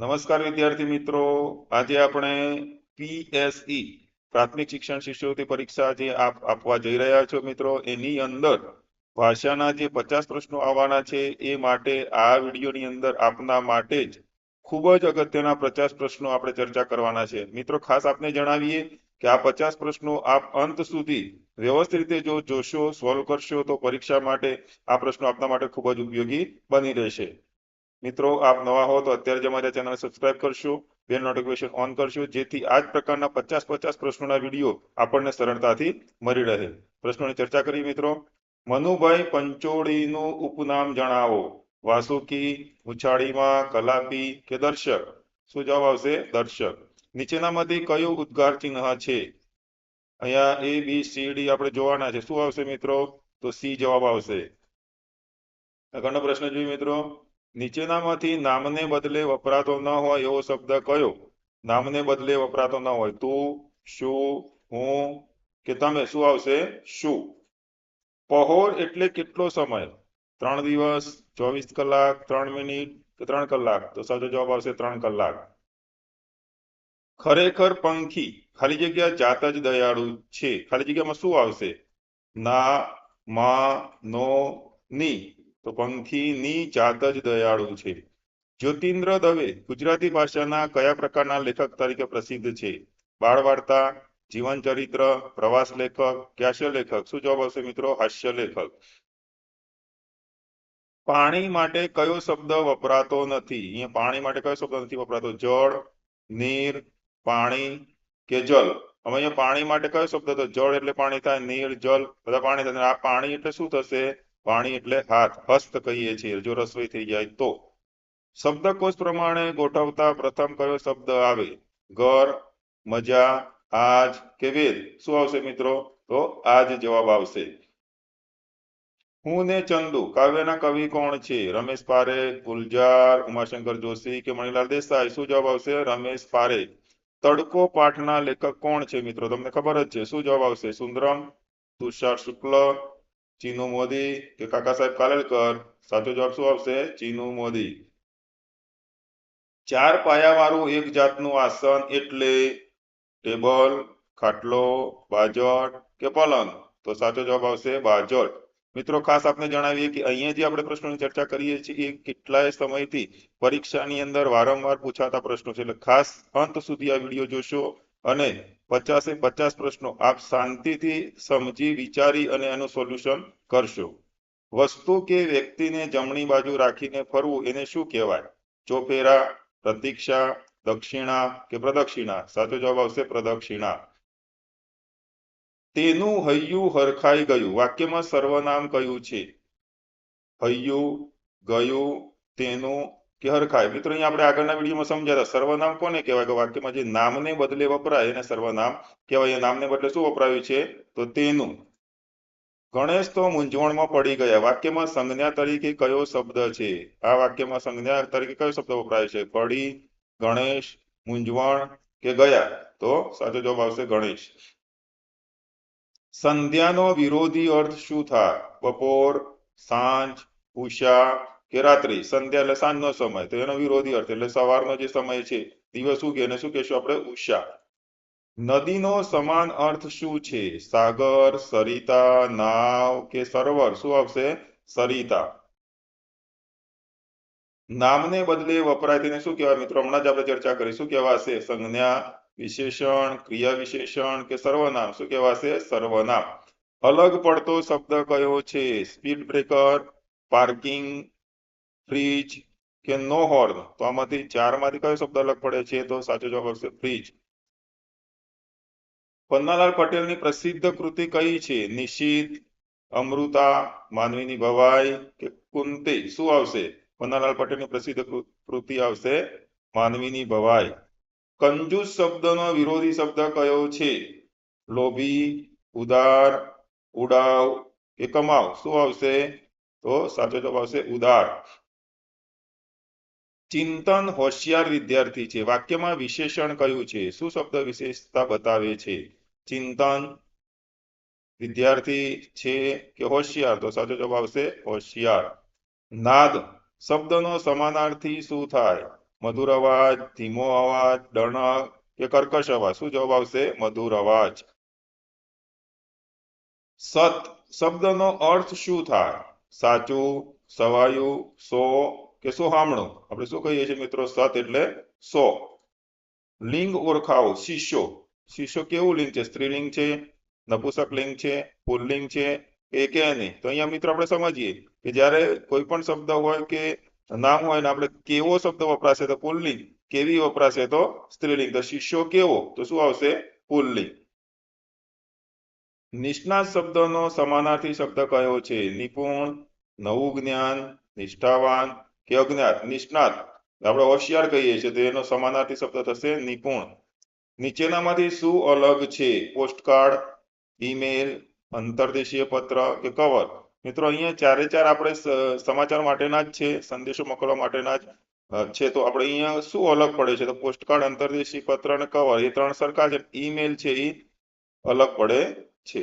નમસ્કાર વિદ્યાર્થી મિત્રો, આજે આપણે પીએસઈ પ્રાથમિક શિક્ષણ શિષ્યવૃત્તિ પરીક્ષા જે આપ આપવા જઈ રહ્યા છો મિત્રો, એની અંદર ભાષાના જે 50 પ્રશ્નો આવવાના છે એ માટે આ વિડીયોની અંદર આપના માટે જ ખૂબ જ અગત્યના 50 પ્રશ્નો આપણે ચર્ચા કરવાના છે મિત્રો. ખાસ આપને જણાવીએ કે આ 50 પ્રશ્નો આપ અંત સુધી વ્યવસ્થિત રીતે જો જોશો, સોલ્વ કરશો તો પરીક્ષા માટે આ પ્રશ્નો આપના માટે ખૂબ જ ઉપયોગી બની રહેશે. મિત્રો, આપ નવા હો તો અત્યારે જ અમારી ચેનલ સબસ્ક્રાઇબ કરશો, બેલ નોટિફિકેશન ઓન કરશો, જેથી આ જ પ્રકારના 50 પ્રશ્નોના વિડીયો આપણને સરળતાથી મળી રહે. પ્રશ્નોની ચર્ચા કરી મિત્રો. મનુભાઈ પંચોળીનું ઉપનામ જણાવો. વાસુકી, ઉછાળીમાં, કલાપી કે દર્શક? શું જવાબ આવશે? દર્શક. નીચેનામાંથી કયું ઉદ્ગાર ચિહ્ન છે? અહીંયા A B C D આપણે જોવાના છે. શું આવશે મિત્રો? તો સી જવાબ આવશે. આગળનો પ્રશ્ન જોઈએ મિત્રો. નીચેનામાંથી નામને બદલે વપરાતો ન હોય એવો શબ્દ કયો? નામને બદલે વપરાતો ન હોય. તું, શું, હું કે તમે? શું આવશે? શું. પહોર એટલે કેટલો સમય? 3 દિવસ, 24 કલાક, 3 મિનિટ કે 3 કલાક? તો સાચો જવાબ આવશે 3 કલાક. ખરેખર પંખી ખાલી જગ્યા જાત જ દયાળુ છે. ખાલી જગ્યામાં શું આવશે? ના, માં, નો, ની. તો પંખીની જાત જ દયાળુ છે. જ્યોતિન્દ્ર દવે ગુજરાતી ભાષાના કયા પ્રકારના લેખક તરીકે પ્રસિદ્ધ છે? બાળ વાર્તા, જીવન ચરિત્ર, પ્રવાસ લેખક કે હાસ્ય લેખક? શું જવાબ આવશે મિત્રો? હાસ્ય લેખક. પાણી માટે કયો શબ્દ વપરાતો નથી? અહીંયા પાણી માટે કયો શબ્દ નથી વપરાતો? જળ, નીર, પાણી કે જલ? હવે અહીંયા પાણી માટે કયો શબ્દ હતો? જળ એટલે પાણી થાય, નીર, જલ બધા પાણી થાય. આ પાણી એટલે શું થશે? પાણી એટલે હાથ, હસ્ત કહીએ છીએ જો રસોઈ થઈ જાય તો. શબ્દકોશ પ્રમાણે ગોઠવતા પ્રથમ કયો શબ્દ આવે? ઘર, મજા, આજ કે વેદ? શું આવશે મિત્રો? તો આજ જવાબ આવશે. હું ને ચંદુ કાવ્યના કવિ કોણ છે? રમેશ પારેખ, ગુલજાર, ઉમાશંકર જોશી કે મણિલાલ દેસાઈ? શું જવાબ આવશે? રમેશ પારેખ. તડકો પાઠના લેખક કોણ છે મિત્રો? તમને ખબર જ છે. શું જવાબ આવશે? સુંદરમ, તુષાર શુક્લ, ચીનુ મોદી કે કાકા સાહેબ કાલેલકર? સાચો જવાબ શું આવશે? ચીનુ મોદી. 4 પાયા વાળું એક જાતનું આસન એટલે? ટેબલ, ખાટલો, બાજટ કે પલંગ? તો સાચો જવાબ આવશે બાજટ. મિત્રો, ખાસ આપને જણાવીએ કે અહીંયા જે આપણે પ્રશ્નોની ચર્ચા કરીએ છીએ એ કેટલાય સમયથી પરીક્ષાની અંદર વારંવાર પૂછાતા પ્રશ્નો છે. એટલે ખાસ અંત સુધી આ વિડીયો જોશો અને 50 પ્રશ્નો આપ શાંતિથી સમજી વિચારી અને એનું સોલ્યુશન કરશો. વસ્તુ કે વ્યક્તિને જમણી બાજુ રાખીને ફરવું એને શું કહેવાય? ચોફેરા, પ્રતીક્ષા, દક્ષિણા કે પ્રદક્ષિણા? સાચો જવાબ આવશે પ્રદક્ષિણા. તેનું હૈયું હરખાઈ ગયું વાક્યમાં સર્વનામ કયું છે? હૈયું, ગયું, તેનું કે હરખાઈ? મિત્રો, અહીંયા આપણે આગળના વિડીયોમાં સમજ્યા સર્વનામ કોને કહેવાય? કે વાક્યમાં જે નામને બદલે વપરાય એને સર્વનામ કહેવાય. નામને બદલે શું વપરાયું છે? તો તેનું. ગણેશ તો મૂંઝવણમાં પડી ગયા વાક્યમાં સંજ્ઞા તરીકે કયો શબ્દ છે? આ વાક્યમાં સંજ્ઞા તરીકે કયો શબ્દ વપરાય છે? પડી, ગણેશ, મૂંઝવણ કે ગયા? તો સાચો જવાબ આવશે ગણેશ. સંધ્યાનો વિરોધી અર્થ શું થાય? બપોર, સાંજ, ઉષા કે રાત્રિ? સંધ્યા એટલે સાંજનો સમય, તો એનો વિરોધી અર્થ એટલે સવારનો જે સમય છે, દિવસ ઉગે એને શું કહેશું આપણે? ઉષા. નદીનો સમાન અર્થ શું છે? સાગર, સરિતા, નાવ કે સરોવર? શું આવશે? સરિતા. નામને બદલે વપરાય તેને શું કહેવાય મિત્રો? હમણાં જ આપણે ચર્ચા કરી. શું કહેવાશે? સંજ્ઞા, વિશેષણ, ક્રિયા વિશેષણ કે સર્વનામ? શું કહેવાશે? સર્વનામ. અલગ પડતો શબ્દ કયો છે? સ્પીડ બ્રેકર, પાર્કિંગ, ફ્રીજ કે નો હોર્ન? તો આમાંથી 4 માંથી કયો શબ્દ અલગ પડે છે? તો સાચો જવાબ આવશે ફ્રીજ. પન્નાલાલ પટેલની પ્રસિદ્ધ કૃતિ કઈ છે? નિશીથ, અમૃતા, માનવીની ભવાઈ કે કુંતી? શું આવશે? પન્નાલાલ પટેલની પ્રસિદ્ધ કૃતિ આવશે માનવીની ભવાઈ. કંજૂસ શબ્દનો વિરોધી શબ્દ કયો છે? લોભી, ઉદાર, ઉડાવ કે કમાવ? શું આવશે? તો સાચો જવાબ આવશે ઉદાર. ચિંતન હોશિયાર વિદ્યાર્થી છે વાક્યમાં વિશેષણ કયું છે? શું શબ્દ વિશેષતા બતાવે છે? ચિંતન, વિદ્યાર્થી છે કે હોશિયાર? તો સાચો જવાબ આવશે હોશિયાર. નાદ શબ્દનો સમાનાર્થી શું થાય? મધુર અવાજ, ધીમો અવાજ, ડણક કે કર્કશ અવાજ? શું જવાબ આવશે? મધુર અવાજ. સત શબ્દનો અર્થ શું થાય? સાચું, સવાયું, સો કે સોહામણું? આપણે શું કહીએ છીએ મિત્રો? સત એટલે 100. લિંગ ઓળખાવો. શિષ્યો. શિષ્યો કેવું લિંગ છે? સ્ત્રીલિંગ છે, નપુંસક લિંગ છે, પુલ્લિંગ છે કે નહીં? તો અહીંયા મિત્રો આપણે સમજીએ કે જ્યારે કોઈ પણ શબ્દ હોય કે નામ હોય ને આપણે કેવો શબ્દ વપરાશે તો પુલ્લિંગ, કેવી વપરાશે તો સ્ત્રીલિંગ. તો શિષ્યો કેવો તો શું આવશે? પુલ્લિંગ. નિષ્ણાત શબ્દનો સમાનાર્થી શબ્દ કયો છે? નિપુણ, નવું જ્ઞાન, નિષ્ઠાવાન કે અજ્ઞાત? નિષ્ણાત આપણે હોશિયાર કહીએ છીએ તો એનો સમાનાર્થી શબ્દ થશે નિપુણ. નીચેનામાંથી શું અલગ છે? પોસ્ટકાર્ડ, ઈમેલ, અંતર્દેશીય પત્ર કે કવર? મિત્રો અહીંયા ચારે ચાર આપણે સમાચાર માટેના જ છે, સંદેશો મોકલવા માટેના જ છે. તો આપણે અહીંયા શું અલગ પડે છે? તો પોસ્ટકાર્ડ, અંતર્દેશી પત્ર અને કવર એ ત્રણ સરખા છે. ઈમેલ છે એ અલગ પડે છે.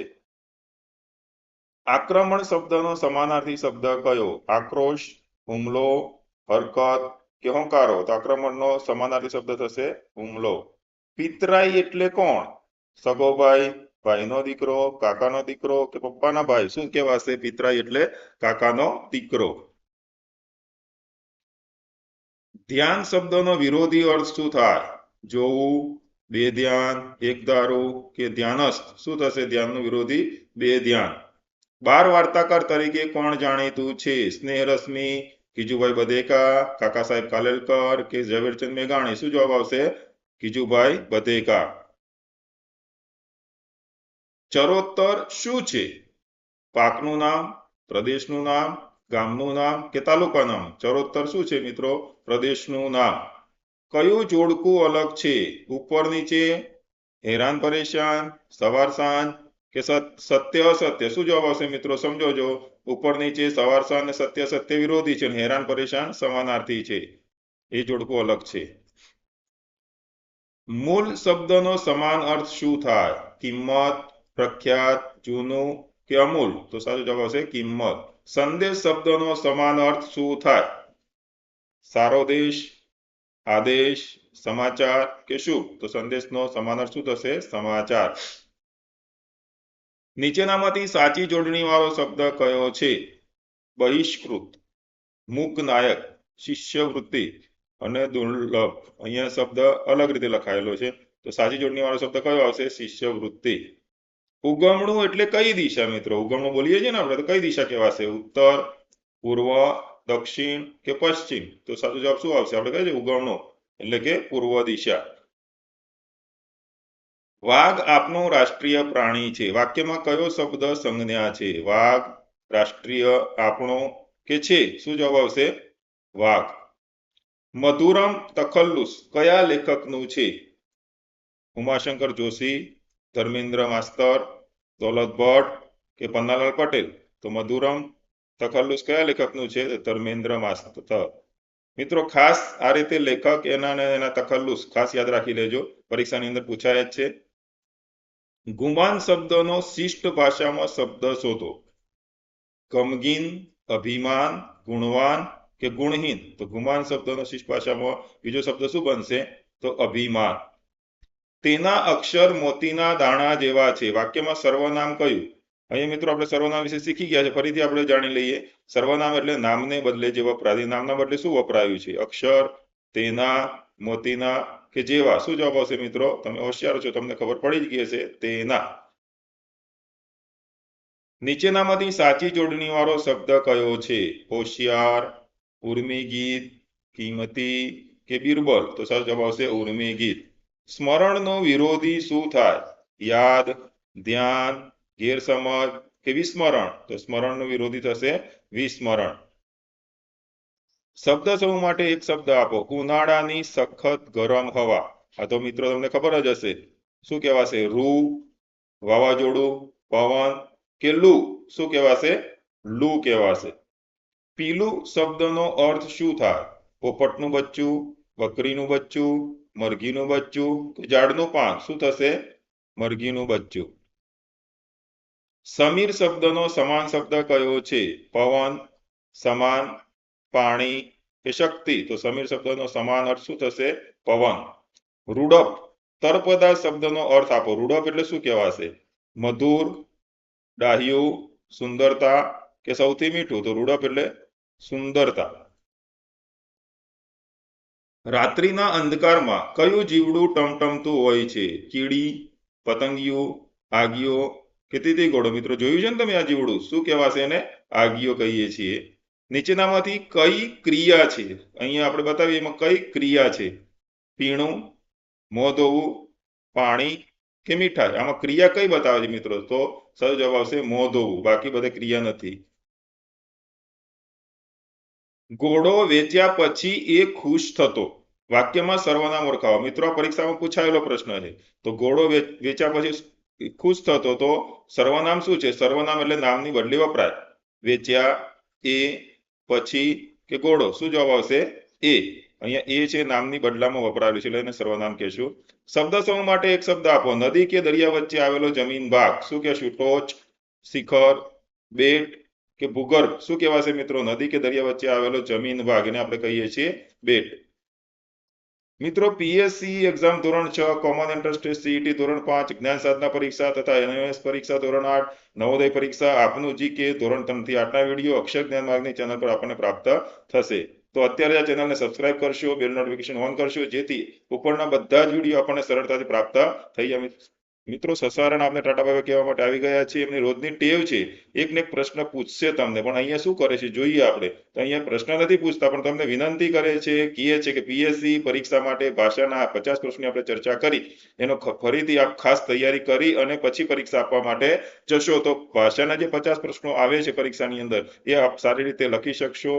આક્રમણ શબ્દનો સમાનાર્થી શબ્દ કયો? આક્રોશ, હુમલો, હરકત કે હોંકારો? તો આક્રમણનો સમાનાર્થી શબ્દ થશે હુમલો. પિતરાઈ એટલે કોણ? સગો ભાઈ, ભાઈનો દીકરો, કાકાનો દીકરો કે પપ્પાના ભાઈ? શું કહેવાશે? પિતરાઈ એટલે કાકાનો દીકરો. ધ્યાન શબ્દનો વિરોધી અર્થ શું થાય? જોવું, બેધ્યાન, એકધારું કે ધ્યાનસ્થ? શું થશે ધ્યાનનું વિરોધી? બેધ્યાન. બાળ વાર્તાકાર તરીકે કોણ જાણીતું છે? સ્નેહરશ્મિ, ગીજુભાઈ બધેકા, કાકા સાહેબ કાલેલકર કે ઝવેરચંદ મેઘાણી? શું જવાબ આવશે? ગીજુભાઈ બધેકા. ચરોતર શું છે? પાકનું નામ, પ્રદેશનું નામ, ગામનું નામ કે તાલુકા નામ? ચરોતર શું છે મિત્રો? પ્રદેશનું નામ. કયું જોડકું અલગ છે? ઉપર નીચે, હેરાન પરેશાન, સવાર સાંજ કે સત્ય અસત્ય? શું જવાબ આવશે મિત્રો? સમજોજો. ઉપર નીચે, સવાર સાંજ ને સત્ય સત્ય વિરોધી છે, હેરાન પરેશાન સમાનાર્થી છે. એ જોડકું અલગ છે. મૂળ શબ્દનો સમાન અર્થ શું થાય? કિંમત, પ્રખ્યાત, જૂનું કે અમૂલ? તો સાચો જવાબ આવશે કિંમત. સંદેશ શબ્દનો સમાન અર્થ શું થાય? સારો દેશ, આદેશ, સમાચાર કે શુભ? તો સંદેશનો સમાન અર્થ શું થશે? સમાચાર. નીચેનામાંથી સાચી જોડણી વાળો શબ્દ કયો છે? બહિષ્કૃત, મૂકનાયક, શિષ્યવૃત્તિ અને દુર્લભ. અહીંયા શબ્દ અલગ રીતે લખાયેલો છે તો સાચી જોડણી વાળો શબ્દ કયો આવશે? શિષ્યવૃત્તિ. ઉગમણું એટલે કઈ દિશા મિત્રો? ઉગમણું બોલીએ છીએ ને આપણે તો કઈ દિશા કહેવાશે? ઉત્તર, પૂર્વ, દક્ષિણ કે પશ્ચિમ? તો સાચો જવાબ શું આવશે? આપણે કહીએ ઉગમણું એટલે કે પૂર્વ દિશા. વાઘ આપનું રાષ્ટ્રીય પ્રાણી છે. વાક્યમાં કયો શબ્દ સંજ્ઞા છે? વાઘ, રાષ્ટ્રીય, આપણો કે છે? શું જવાબ આવશે? વાઘ. મધુરમ તખલ્લુસ કયા લેખકનું છે? ઉમાશંકર જોશી, ધર્મેન્દ્ર માસ્તર, દૌલત ભટ્ટ કે પન્નાલાલ પટેલ? તો મધુરમ તખલ્લુસ કયા લેખકનું છે? ધર્મેન્દ્ર માસ્તર. મિત્રો ખાસ આ રીતે લેખક એના તખલ્લુસ ખાસ યાદ રાખી લેજો, પરીક્ષાની અંદર પૂછાય જ છે. ગુમાન શબ્દનો શિષ્ટ ભાષામાં શબ્દ શોધો. ગમગીન, અભિમાન, ગુણવાન કે ગુણહીન? તો ગુમાન શબ્દનો શિષ્ટ ભાષામાં બીજો શબ્દ શું બનશે? તો અભિમાન. તેના અક્ષર મોતીના દાણા જેવા છે. વાક્યમાં સર્વનામ કયું? અહીંયા મિત્રો આપણે સર્વનામ વિશે શીખી ગયા છે, ફરીથી આપણે જાણી લઈએ. સર્વનામ એટલે નામને બદલે જે વપરાય. નામના બદલે શું વપરાયું છે? અક્ષર, તેના, મોતીના કે જેવા? શું જવાબ આવશે મિત્રો? તમે હોશિયાર છો, તમને ખબર પડી જ ગઈ હશે. તેના. નીચેનામાંથી સાચી જોડણી વાળો શબ્દ કયો છે? હોશિયાર, ઉર્મી ગીત, કિંમતી કે બિરબલ? તો સાચો જવાબ આવશે ઉર્મી ગીત. સ્મરણનો વિરોધી શું થાય? યાદ, ધ્યાન, ગેરસમજ કે વિસ્મરણ? તો સ્મરણનો વિરોધી થશે વિસ્મરણ. શબ્દ સમૂહ માટે એક શબ્દ આપો. ઉનાળાની સખત ગરમ હવા. આ તો મિત્રો તમને ખબર જ હશે. શું કહેવાશે? રૂ, વાવાઝોડું, પવન કે લૂ? શું કહેવાશે? લૂ કહેવાશે. પીલું શબ્દનો અર્થ શું થાય? પોપટનું બચ્ચું, બકરીનું બચ્ચું, મરઘીનું બચ્ચું કે ઝાડનું પાન? શું થશે? મરઘીનું બચ્ચું. સમીર શબ્દનો સમાન શબ્દ કયો છે? પવન, સમાન, પાણી કે શક્તિ? તો સમીર શબ્દનો સમાન અર્થ શું થશે? પવન. રૂડપ તળપદા શબ્દનો અર્થ આપો. રૂડપ એટલે શું કહેવાશે? મધુર, ડાહ્યું, સુંદરતા કે સૌથી મીઠું? તો રૂડપ એટલે સુંદરતા. રાત્રિના અંધકારમાં કયું જીવડું ટમટમતું હોય છે? કીડી, પતંગિયું, આગિયો કે તીતીઘોડો? મિત્રો જોયું છે ને તમે આ જીવડું? શું કહેવાશે એને? આગિયો કહીએ છીએ. નીચેનામાંથી કઈ ક્રિયા છે? અહીંયા આપણે બતાવીએ એમાં કઈ ક્રિયા છે? પીણું, મોં ધોવું, પાણી કે મીઠાઈ? આમાં ક્રિયા કઈ બતાવે છે મિત્રો? તો સહજ જવાબ આવશે મોં ધોવું, બાકી બધે ક્રિયા નથી. ઘોડો વેચ્યા પછી એ ખુશ થતો. વાક્યમાં સર્વનામ ઓળખાવો. મિત્રો આ પરીક્ષામાં પૂછાયેલો પ્રશ્ન છે. તો ઘોડો વેચ્યા પછી ખુશ થતો, તો સર્વનામ શું છે? સર્વનામ એટલે નામની બદલી વપરાય. વેચ્યા, એ, પછી કે ઘોડો? શું જવાબ આવશે? એ. અહીંયા એ છે નામની બદલામાં વપરાયેલું છે એટલે એને સર્વનામ કહેશું. શબ્દ સમૂહ માટે એક શબ્દ આપો. નદી કે દરિયા વચ્ચે આવેલો જમીન ભાગ? શું કહેશું? ટોચ, શિખર, બેટ કે ભૂગર્ભ? શું કહેવાશે મિત્રો? નદી કે દરિયા વચ્ચે આવેલો જમીન ભાગ, એને આપણે કહીએ છીએ બેટ. મિત્રો પીએસસી એક્ઝામ ધોરણ 6, કોમન એન્ટ્રન્સ ટેસ્ટ સીઈટી ધોરણ 5, જ્ઞાન સાધના પરીક્ષા તથા એનએમએસ પરીક્ષા ધોરણ 8, નવોદય પરીક્ષા, આપનું જીકે ધોરણ 3 થી 8ના વિડીયો અક્ષર જ્ઞાન માર્ગની ચેનલ પર આપણને પ્રાપ્ત થશે. તો અત્યારે આ ચેનલને સબસ્ક્રાઇબ કરશો, બેલ નોટિફિકેશન ઓન કરશો, જેથી ઉપરના બધા જ વિડીયો આપણને સરળતાથી પ્રાપ્ત થઈ જાય. મિત્રો સસારણ આપને ટાટા બાય કહેવા માટે આવી ગયા છે. એમની રોજની ટેવ છે એક ને એક પ્રશ્ન પૂછશે તમને, પણ અહીંયા શું કરે છે જોઈએ આપણે. તો અહીંયા પ્રશ્ન નથી પૂછતા, પણ તમને વિનંતી કરે છે, કહે છે કે પીએસસી પરીક્ષા માટે ભાષાના 50 પ્રશ્નની આપણે ચર્ચા કરી, એનો ફરીથી આપ ખાસ તૈયારી કરી અને પછી પરીક્ષા આપવા માટે જશો. તો ભાષાના જે 50 પ્રશ્નો આવે છે પરીક્ષાની અંદર, એ આપ સારી રીતે લખી શકશો